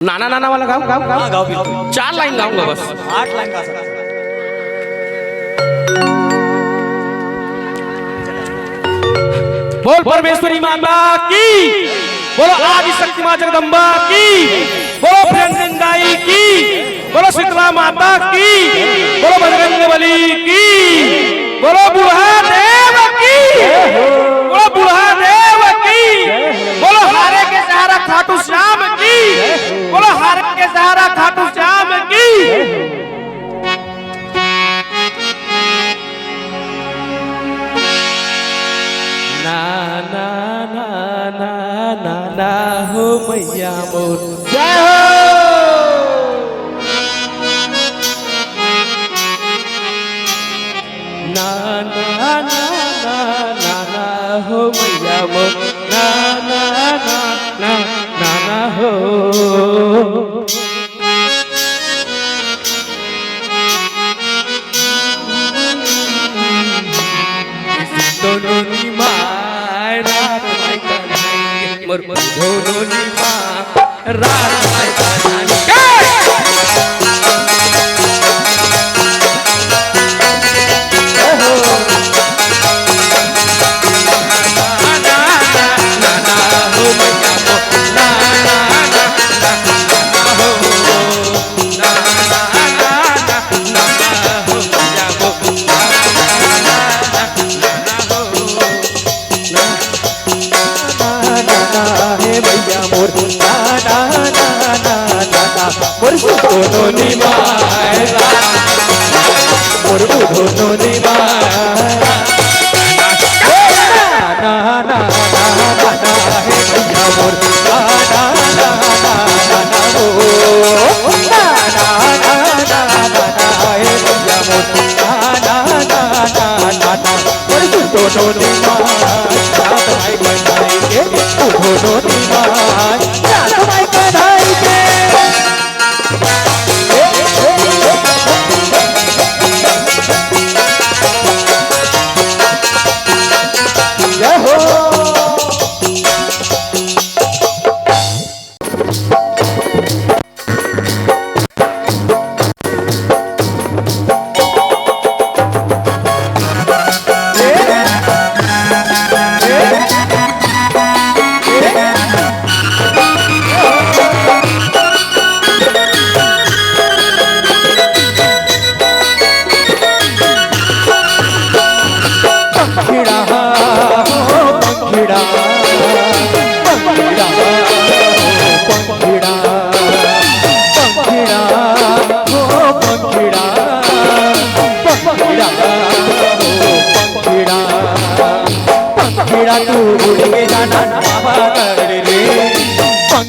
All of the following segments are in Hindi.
नाना नाना वाला गाओ गाओ गाओ हाँ, गाओ बिल्कुल। 4 लाइन गाऊंगा बस। 8 लाइन गा सकते हैं। बोल परमेश्वरी माता की, बोलो आदि शक्ति मां जगदम्बा की, बोलो प्रियंगाई की, बोलो शीतला माता की, बोलो बजरंगबली की, बोलो बुढ़ा देव की, बोलो बुढ़ा देव की, बोलो हारे के सहारा खाटू श्याम की, बोलो हारे के सहारा खाटू श्याम की। ना ना ना ना ना ना हो मैया मोर जय हो। ना ना ना ना ना ना हो मैया मोर ना ना ना ना ना ना हो। दोनों नी माय रात माय कन्हैया मोर दोनों नी माय रात माय कन्हैया। दोनों नी माय मोर दोनों नी माय ना ना ना ना हे भैया मोर ना ना ना ना हो ना ना ना ना हे भैया मोर ना ना ना ना मोर दोनों नी माय रात माय बनाएंगे दोनों नी माय रात माय बनाएंगे। तू उड़ के जाना बाबा गड़ रे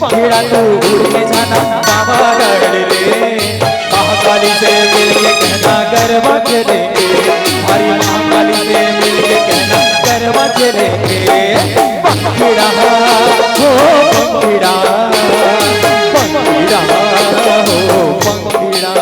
पंखीड़ा तू उड़ के जाना बाबा गड़ रे महाकाली से मिल के कहना गरबा चलेंगे हमारी महाकाली से मिल के कहना गरबा चलेंगे पंखीड़ा हो पंखीड़ा पंखीड़ा हो पंखीड़ा।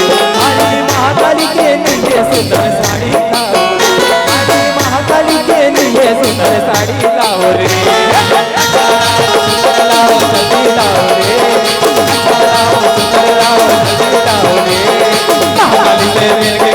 महाकाली के लिए सुंदर साड़ी लाओ महाकाली के लिए सुंदर साड़ी लाओ रे लाओ जल्दी लाओ रे लाओ सुंदर लाओ जल्दी लाओ रे महाकाली से मिल के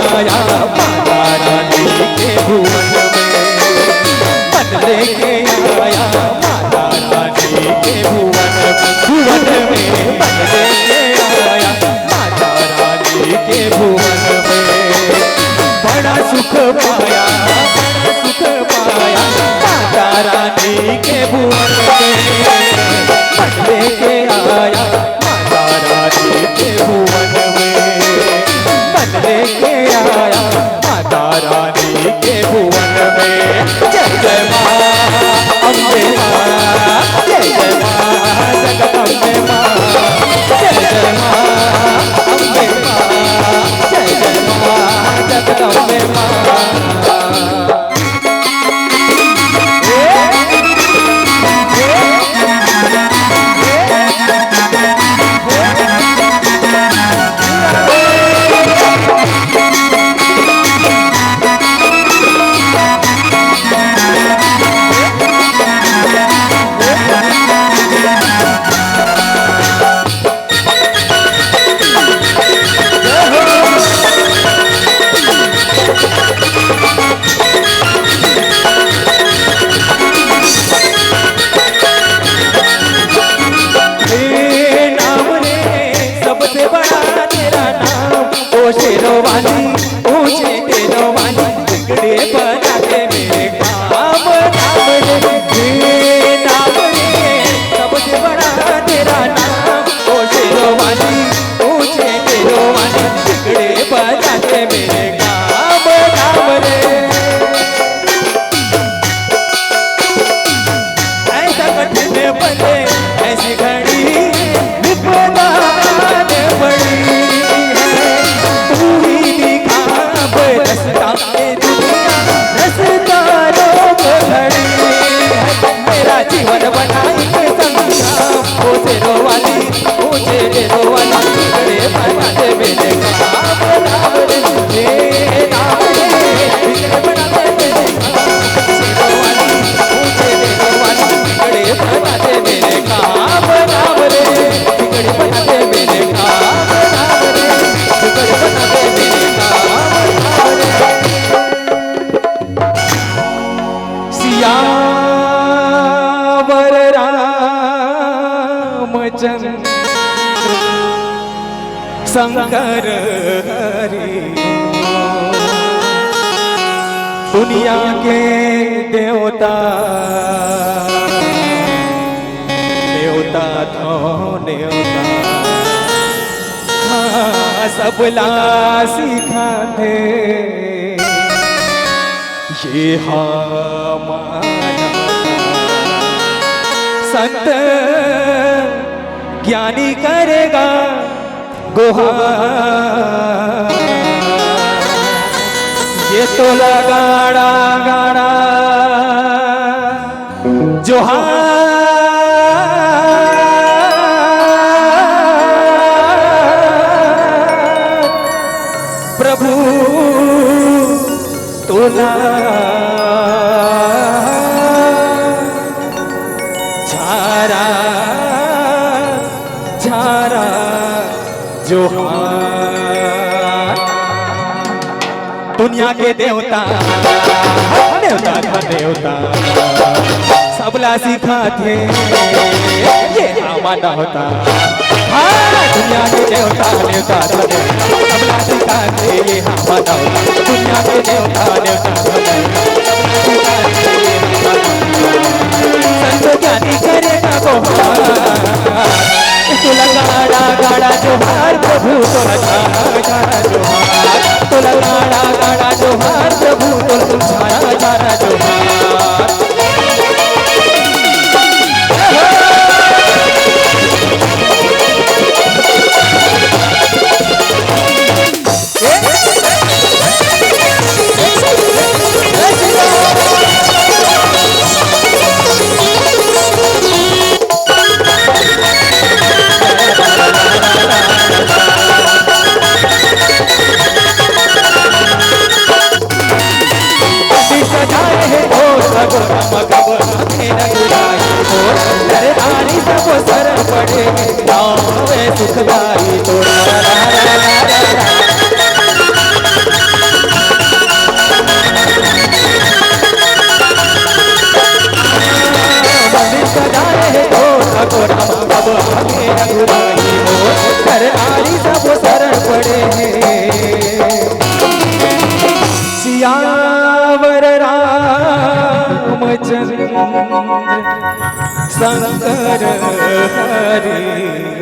आया माता रानी के भुवन में, मन लेके आया माता रानी के भुवन में, मन लेके आया माता रानी के भुवन में। बड़ा सुख पाया माता रानी के भुवन में, मन लेके आया माता रानी के भुवन में, मन लेके आया माता रानी के भुवन में। जय जय माँ अम्बे माँ, जय जय माँ जगदम्बे माँ, जय जय माँ अम्बे माँ, जय जय माँ जगदम्बे माँ। शेरोवाली ऊंचे तेरोवाली बिगड़े बनाते मेरे काम नाम रे नाम रे सबसे बड़ा तेरा नाम। ओ शेरोवाली ऊंचे तेरोवाली बिगड़े बनाते मेरे काम नाम रे। ऐसा कठिन बने ऐसी घड़ी विपदाने पड़ी, रसता रोक घड़ी मेरा जीवन बनाई के संग्राम। ओ शेरोवाली ऊंचे शेरोवाली बिगड़े बनाते मेरे काम नाम रे नाम रे बिगड़े बनाते मेरे काम। शेरोवाली ऊंचे शेरोवाली बिगड़े बनाते मेरे काम नाम रे, बिगड़े बनाते मेरे काम नाम रे, बिगड़े बनाते मेरे काम। सियावर रामचंद्र शंकर हरि, दुनिया के देवता देवता तो देवता, हाँ सबला सिखाते ये हमारा संत ज्ञानी करेगा गुहार। ये तो लगाड़ा गाड़ा जोहार, प्रभु तोला झारा झारा जोहार। दुनिया के देवता देवता का देवता सबला सिखाते ये हमारा होता। हाँ दुनिया के देवता देवता सबला सिखाते ये हमारा होता। दुनिया के देवता देवता सबला सिखाते ये हमारा होता। संत ज्ञानी करेगा गुहार, तो लगाड़ा गाड़ा जोहार प्रभु तो लगाड़ा जोहार, तो लगाड़ा गाड़ा जोहार प्रभु तो झारा झारा जोहार। सुखदाई तो सियावर रामचंद्र शंकर हरि